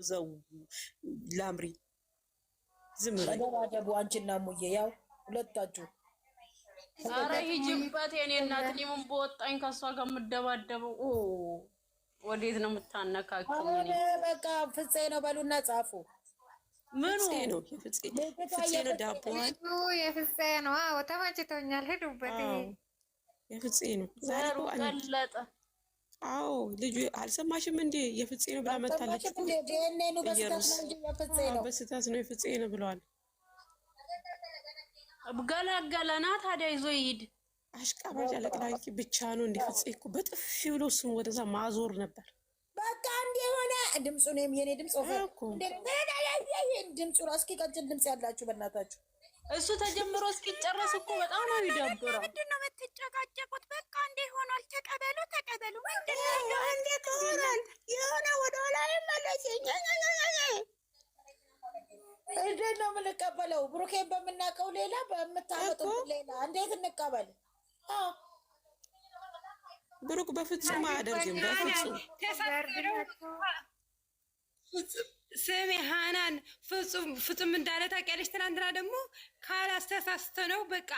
ዘው ላምሪ ዝም በይ ተደባደቡ አንቺና ሙዬ ያው ሁለታችሁ ኧረ ሂጂበት የኔ እናት እኔ ምን በወጣኝ ከሷ ጋር የምደባደበው ወዴት ነው የምታነካከው በቃ ፍፄ ነው በሉና ጻፉ ምኑ ነው የፍፄ ነው ዳቦዋን የፍፄ ነው አዎ ተመችቶኛል ሄዱበት የፍፄ ነው ዘሩ ቀለጠ አዎ ልጁ አልሰማሽም እንዴ የፍፄ ነው ብላ መጣለች በስታት ነው የፍፄ ነው ብለዋል ገላገለና ታዲያ ይዞ ይሄድ አሽቃባጭ አለቅላቂ ብቻ ነው እንዴ ፍፄ እኮ በጥፊ ብሎ እሱን ወደዛ ማዞር ነበር በቃ እንዴ ሆነ ድምፁ ነው የኔ ድምፅ ድምፁ ራስ ቀጭን ድምፅ ያላችሁ በእናታችሁ እሱ ተጀምሮ እስኪጨረስ እኮ በጣም ነው የሚደብረው ምንድነው የምትጨቃጨቁት በቃ እንዴ ሆኗል ተቀበሉ ምንድነው እንዴት ሆኗል የሆነ ወደ ኋላ ይመለስኝ እንዴት ነው የምንቀበለው ብሩኬን በምናውቀው ሌላ በምታመጡት ሌላ እንዴት እንቀበል ብሩክ በፍጹም አያደርግም በፍጹም ስሜ ሃናን ፍጹም እንዳለ ታውቂያለሽ ትናንትና ደግሞ ካላስተሳስተ ነው በቃ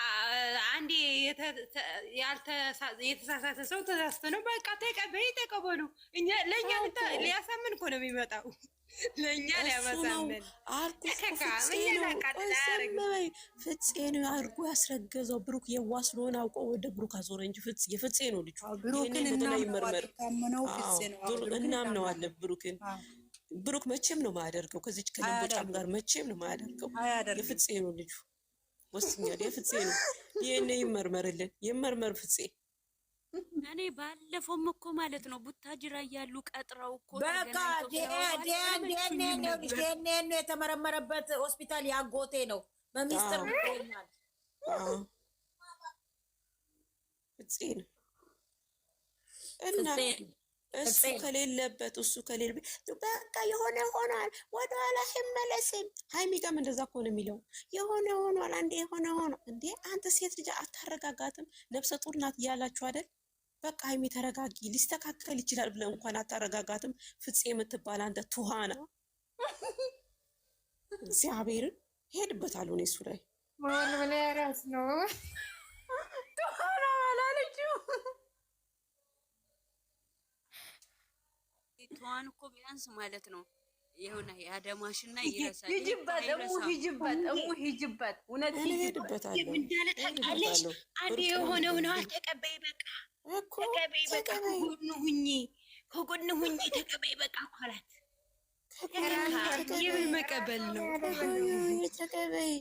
አንዴ የተሳሳተ ሰው ተሳስተ ነው በቃ ተቀበሉ እኛ ለእኛ ሊያሳምን እኮ ነው የሚመጣው ለእኛ ሊያመሳምን ፍፄ ነው አድርጎ ያስረገዘው ብሩክ የዋህ ስለሆነ አውቀው ወደ ብሩክ አዞረ እንጂ የፍፄ ነው ልጁ እናምነዋለን ብሩክን ብሩክ መቼም ነው ማያደርገው ከዚች ከለምቦጫም ጋር መቼም ነው ማያደርገው የፍፄ ነው ልጁ ወስኛል የፍፄ ነው ይሄኔ ይመርመርልን ይመርመር ፍፄ እኔ ባለፈውም እኮ ማለት ነው ቡታጅራ ያሉ ቀጥራው እኮ በቃ ዲኤንኤ የተመረመረበት ሆስፒታል ያጎቴ ነው በሚስጥር ይገኛል ፍፄ ነው እና እሱ ከሌለበት በቃ የሆነ ሆኗል ወደኋላ አይመለስም ሃይሚ ጋርም እንደዛ እኮ ነው የሚለው የሆነ ሆኗል አንዴ የሆነ ሆኖ እንዴ አንተ ሴት ልጅ አታረጋጋትም ነፍሰ ጡር ናት እያላችሁ አይደል በቃ ሃይሚ ተረጋጊ ሊስተካከል ይችላል ብለህ እንኳን አታረጋጋትም ፍፄ የምትባል አንተ ቱሃና እግዚአብሔርን ሄድበታለሁ እኔ እሱ ላይ ምን ያራስ ነው ቱሃና አላለችው ቷን እኮ ቢያንስ ማለት ነው የሆነ ያደማሽና ይረሳል ሂጅበት እውነት ሄድበታለሁ እንዳለ ታውቃለች አንዴ የሆነው ነው ተቀበይ በቃ ተቀበይ በቃ ከጎን ሁኚ ተቀበይ በቃ አላት የምን መቀበል ነው ተቀበይ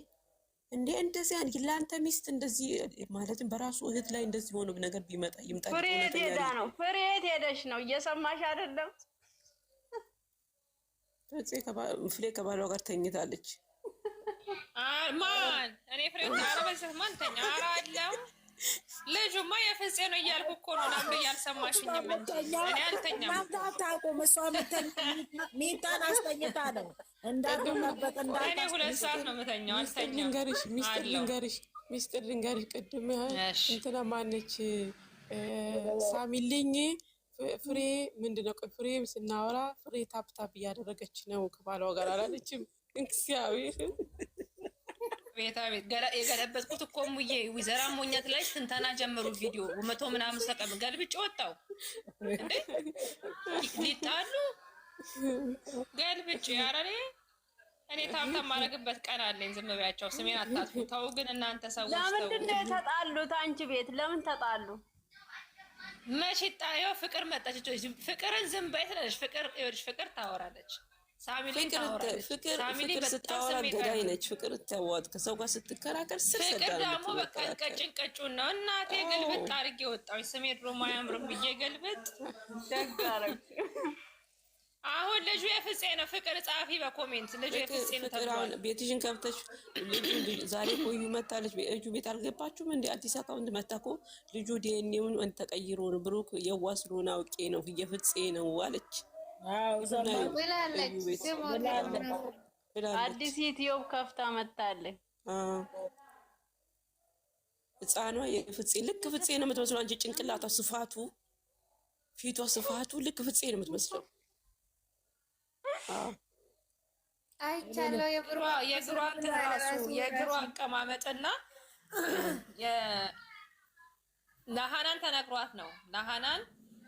እንዴ እንደዚህ አንድ ለአንተ ሚስት እንደዚህ ማለትም በራሱ እህት ላይ እንደዚህ ሆኖ ነገር ቢመጣ ይምጣ ፍሬት ሄዳ ነው ፍሬት ሄደሽ ነው እየሰማሽ አይደለም ፍሬ ከባሏ ጋር ተኝታለች ማን እኔ ፍሬ አረበሰህ ማን ተኛ አራለው ልጁማ የፍፄ ነው እያልኩ እኮ ነው ለምን ያልሰማሽኝም እንጂ እኔ አልተኛም ታውቁም እሷ ሚጣን አስተኝታ ነው እንዳትመበጥ እኔ 2 ሰዓት ነው የምተኛው አልተኛም ሚስጥር ልንገርሽ ቅድም እንትና ማነች ሳሚልኝ ፍሬ ምንድነው ፍሬ ስናወራ ፍሬ ታፕታፕ እያደረገች ነው ከባሏ ጋር አላለችም እግዚአብሔር ቤት የገለበጥኩት እኮ ሙዬ ዊዘራ ሞኛት ላይ ትንተና ጀመሩ ቪዲዮ 100 ምናምን ሰቀም ገልብጭ ወጣው እንዴ ሊጣሉ ገልብጭ ያረኔ እኔ ታምታም ማረግበት ቀን አለኝ ዝም በያቸው ስሜን አታጥፉ ተው ግን እናንተ ሰዎች ተው ለምን ነው ተጣሉት አንቺ ቤት ለምን ተጣሉ መቼ ታየው ፍቅር መጣች ፍቅርን ዝም በይ ትላለች ፍቅር ታወራለች ፍቅር ስታወራ ገዳይ ነች ፍቅር ተዋት ከሰው ጋር ስትከራከር ስር ፍቅር ደግሞ በቃ ቀጭን ነው እናቴ ገልብጥ አድርጌ ወጣሁኝ ስሜ ድሮ ማያምርም ብዬ ገልብጥ ደግ አደረግሽ አሁን ልጁ የፍፄ ነው ፍቅር ጻፊ በኮሜንት ልጁ የፍፄ ነው ተብሏል ቤትሽን ከፍተሽ ልጁ ዛሬ ቆዩ መታለች ልጁ ቤት አልገባችሁም እንዴ አዲስ አካውንት መጣኮ ልጁ ዲኤንኤውን ተቀይሮ ነው ብሩክ የዋህ ስለሆነ አውቄ ነው የፍፄ ነው አለች አዲስ ዩቲዩብ ከፍታ መጣለች ህፃኗ የፍፄ ልክ ፍፄ ነው የምትመስለው አንቺ ጭንቅላቷ ስፋቱ ፊቷ ስፋቱ ልክ ፍፄ ነው የምትመስለው አይቻለሁ። የእግሯ እንትን ራሱ የእግሯ አቀማመጥና ለሀናን ተነግሯት ነው። ለሀናን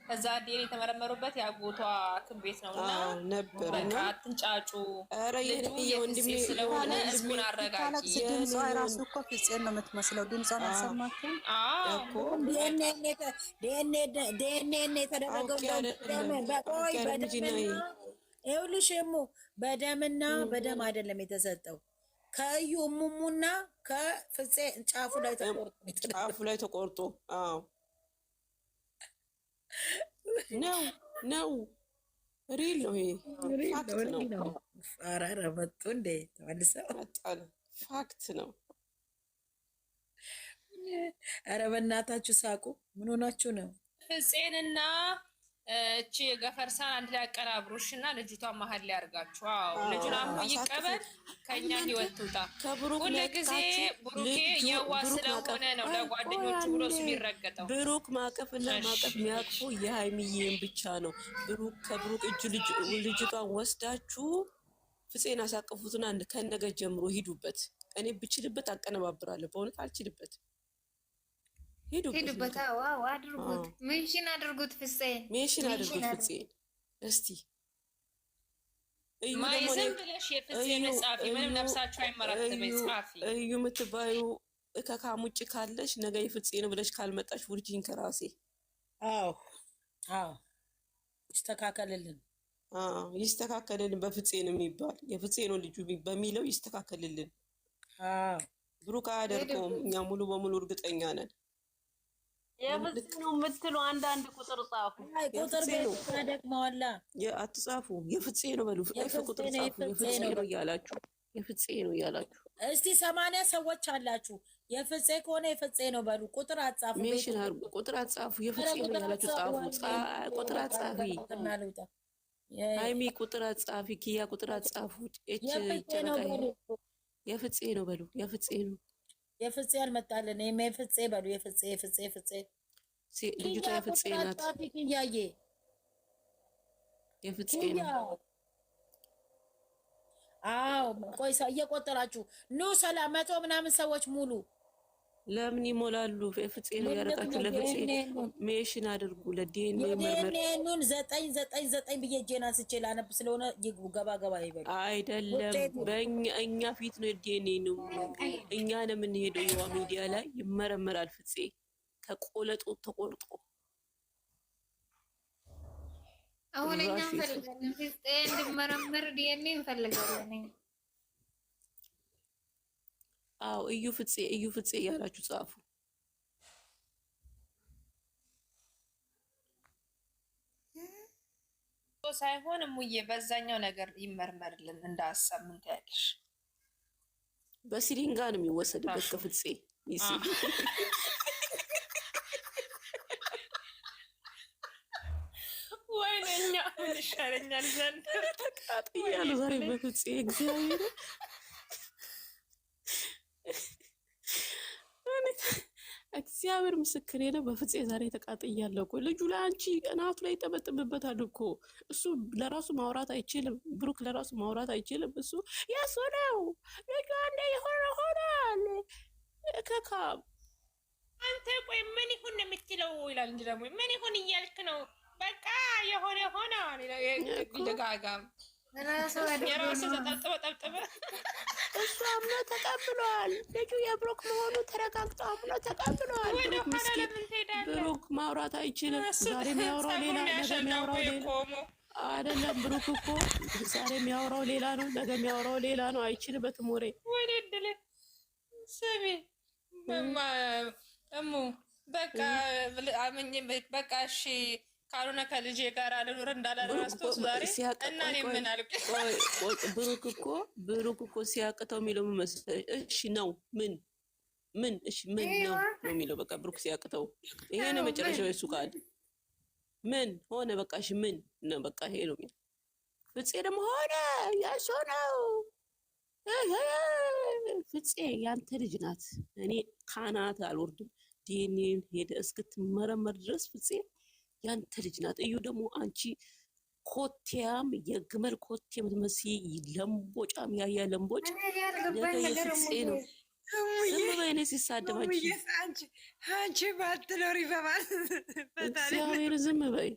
ከዛ ዴን የተመረመሩበት የአጎቷ ሐኪም ቤት ነው እና ነበር በቃ አትንጫጩ፣ ኧረ የወንድሜ ስለሆነ ህዝቡን አረጋጊ። ድምጿ ራሱ እኮ ፍፄን ነው የምትመስለው። ድምጿን አልሰማችም እኮ ዲኤንኤ የተደረገው በቆይ ይኸውልሽ በደምና በደም አይደለም የተሰጠው ከእዩ እሙሙና ከፍፄ ጫፉ ላይ ተቆርጦ አዎ ነው ሪል ነው። ይሄ ፋክት ነው። ኧረ መጡ እንዴ ተመልሰው ፋክት ነው። ኧረ በእናታችሁ ሳቁ። ምን ሆናችሁ ነው? ፍፄንና እቺ ገፈርሳን አንድ ላይ አቀራብሮሽ እና ልጅቷን መሀል ላይ አርጋችሁ። አዎ ልጁን አምኖ ይቀበል፣ ከኛ ህይወት ትውጣ። ሁሉ ጊዜ ብሩኬ የዋ ስለሆነ ነው ለጓደኞቹ ብሎ የሚረገጠው። ብሩክ ማቀፍና ማቀፍ የሚያቅፉ የሀይሚዬን ብቻ ነው። ብሩክ ከብሩክ እጅ ልጅቷን ወስዳችሁ ፍፄን አሳቅፉትና ከነገ ጀምሮ ሂዱበት። እኔ ብችልበት አቀነባብራለሁ። በእውነት አልችልበት። ሄዱበት። ዋው አድርጉት፣ ሜንሽን አድርጉት፣ ሜንሽን አድርጉት ፍፄን። እስቲ ማይዘም ብለሽ የፍፄን ጻፊ፣ ምንም ነፍሳችሁ አይመራተበይ ጻፊ። እዩ የምትባዩ ከካም ውጭ ካለሽ ነገ የፍፄ ነው ብለሽ ካልመጣሽ ውርጂኝ ከራሴ። አዎ ይስተካከልልን፣ ይስተካከልልን። በፍፄ ነው የሚባል የፍፄ ነው ልጁ በሚለው ይስተካከልልን። ብሩክ አያደርገውም። እኛ ሙሉ በሙሉ እርግጠኛ ነን። የፍፄ ነው የምትሉ አንዳንድ ቁጥር ጻፉ። ቁጥር ደግመዋላ አትጻፉ። የፍፄ ነው በሉ። ቁጥር ጻፉ። የፍፄ ነው እያላችሁ እስቲ 80 ሰዎች አላችሁ። የፍፄ ከሆነ የፍፄ ነው በሉ። ቁጥር አጻፉ። ሜንሽን አድርጉ። ቁጥር አጻፉ። የፍፄ ነው ያላችሁ ጻፉ። ቁጥር አጻፊ። ሃይሚ ቁጥር አጻፊ። ኪያ ቁጥር አጻፉ። የፍፄ ነው በሉ። የፍፄ ነው። የፍፄ አልመጣልን። የፍፄ በሉ። የፍፄ ልጅቷ የፍፄ ናት። የፍፄ ነው። አዎ ቆይ እየቆጠራችሁ ኑ። 100 ምናምን ሰዎች ሙሉ። ለምን ይሞላሉ? የፍፄ ነው ያደረጋችሁ። ለፍፄ ሜሽን አድርጉ። ለዲኤንኤ መርመር 999 ብዬ ጄና ስቼ ላነብ ስለሆነ ይግቡ። ገባ ይበሉ። አይደለም በእኛ ፊት ነው። ዲኤንኤ ነው። እኛ ነው የምንሄደው። የዋ ሚዲያ ላይ ይመረመራል። ፍፄ ከቆለጡ ተቆርጦ አሁን እኛ እንፈልጋለን። ፍፄ እንድመረመር ዲኤንኤ እንፈልጋለን። አዎ እዩ ፍፄ እያላችሁ ጻፉ። ሳይሆን ሙዬ በዛኛው ነገር ይመርመርልን እንዳሰብ ምን ታያለሽ? በሲሪንጋ ነው የሚወሰድበት ከፍፄ ወይኔኛ ምን ይሻለኛል ዘንድ ተቃጥያለሁ ዛሬ በፍፄ እግዚአብሔር እግዚአብሔር ምስክሬ ነው። በፍፄ ዛሬ ተቃጥያለሁ እኮ። ልጁ ላይ አንቺ ቀናቱ ላይ ይጠበጥብበታል እኮ። እሱ ለራሱ ማውራት አይችልም። ብሩክ ለራሱ ማውራት አይችልም። እሱ የሱ ነው ልጁ አንዴ የሆነ ሆናል። ከካም አንተ ቆይ ምን ይሁን ነው የምትለው ይላል እንጂ ደግሞ ምን ይሁን እያልክ ነው። በቃ የሆነ ሆናል ይደጋጋም የራሱ ተጠብጠበ እሱ አምኖ ተቀብሏል። ልጁ የብሩክ መሆኑ ተረጋግጦ አምኖ ተቀብሏል። ብሩክ ማውራት አይችልም። ዛሬ የሚያወራው ሌላ፣ ነገ የሚያወራው ሌላ አይደለም። ብሩክ እኮ ዛሬ የሚያወራው ሌላ ነው፣ ነገ የሚያወራው ሌላ ነው። አይችልበትም ወሬ። ወይኔ ድል ስሚ እሙ በቃ እሺ ካልሆነ ከልጄ ጋር አልኖር እንዳላረስቶስ ዛሬ እና እኔ ምን አልኩ? ብሩክ እኮ ሲያቅተው የሚለው ምን መሰለሽ? እሺ ነው ምን እሺ ምን ነው የሚለው። በቃ ብሩክ ሲያቅተው ይሄ ነው መጨረሻው። የሱ ቃል ምን ሆነ? በቃ እሺ ምን ነው በቃ ይሄ ነው የሚለው። ፍፄ ደግሞ ሆነ ያሶ ነው። ፍፄ ያንተ ልጅ ናት። እኔ ካናት አልወርድም። ዲኤንኤን ሄደ እስክትመረመር ድረስ ፍፄ ያንተ ልጅ ናት። እዩ ደግሞ አንቺ ኮቴያም የግመል ኮቴ የምትመስይ ለምቦጫም ያያ ለምቦጭ ነገ የፍፄ ነው። ዝም በይ እኔ ሲሳደባች አንቺ ባትኖሪ በማለት እግዚአብሔር ዝም በይ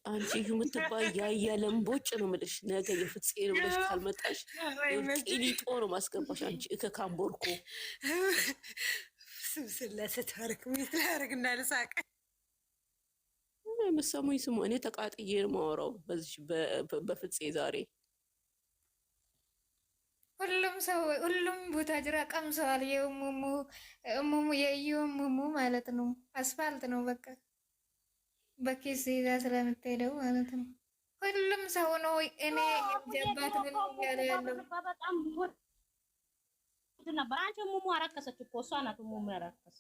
አንቺ የምትባይ ያያ ለምቦጭ ነው የምልሽ። ነገ የፍፄ ነው ብለሽ ካልመጣሽ ቂሊጦ ነው ማስገባሽ። አንቺ እከካምቦርኮ ስብስለ ስትፈርክ ሚት ላያደርግና ልሳቅ የምትሰሙኝ ስሙ። እኔ ተቃጥዬ ነው የማወራው በዚህ በፍፄ ዛሬ ሁሉም ቦታ ጅራ ቀምሰዋል። የእሙሙ የእሙሙ ማለት ነው። አስፋልት ነው በቃ በኪስ ይዛ ስለምትሄደው ማለት ነው። ሁሉም ሰው ነው። እኔ የጀባት ምን ያለ ያለው በጣም ነበር። አንቺ እሙሙ አረከሰች እኮ እሷ ናት እሙሙ ያረከሰች።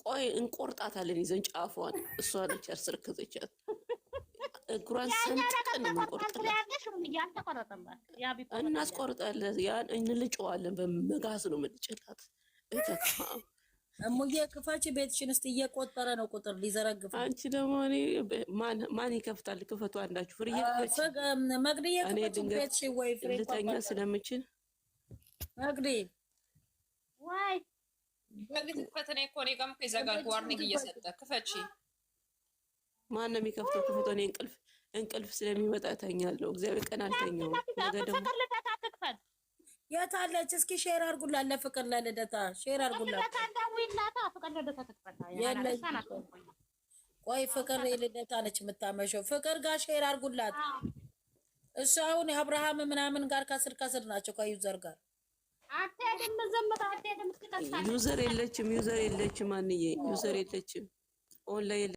ቆይ እንቆርጣታለን ይዘን ጫፏን እሷ ነች ያስረከዘቻት። እግሯን ሰንጥቀን እንቆርጣለን። እናስቆርጣለን። ያን እንልጨዋለን። በመጋዝ ነው የምንጭላት። እሙዬ ክፈች ቤትሽን እስቲ እየቆጠረ ነው ቁጥር ሊዘረግፍ። አንቺ ደግሞ እኔ ማን ይከፍታል? ክፈቱ አንዳችሁ። ፍርዬ መግድዬ ክፈች ቤትሽ ወይ ፍሬ ልተኛ ስለምችል መግዲ ወይ መግዲ ክፈት። እኔ እኮ እኔ ጋርም እኮ ይዘጋል። ዋርኒንግ እየሰጠ ክፈች። ማን ነው የሚከፍተው? ክፈቱ። እኔ እንቅልፍ ስለሚመጣ እተኛለሁ። እግዚአብሔር ቀን አልተኛውም። ነገ ደግሞ የት አለች? እስኪ ሼር አድርጉላት ለፍቅር ለልደታ ሼር አድርጉላት። ቆይ ፍቅር የልደታ ነች የምታመሸው። ፍቅር ጋር ሼር አድርጉላት። እሱ አሁን የአብርሃም ምናምን ጋር ከስር ናቸው ከዩዘር ጋር። ዩዘር የለችም። አንዬ ዩዘር የለችም። ኦንላይን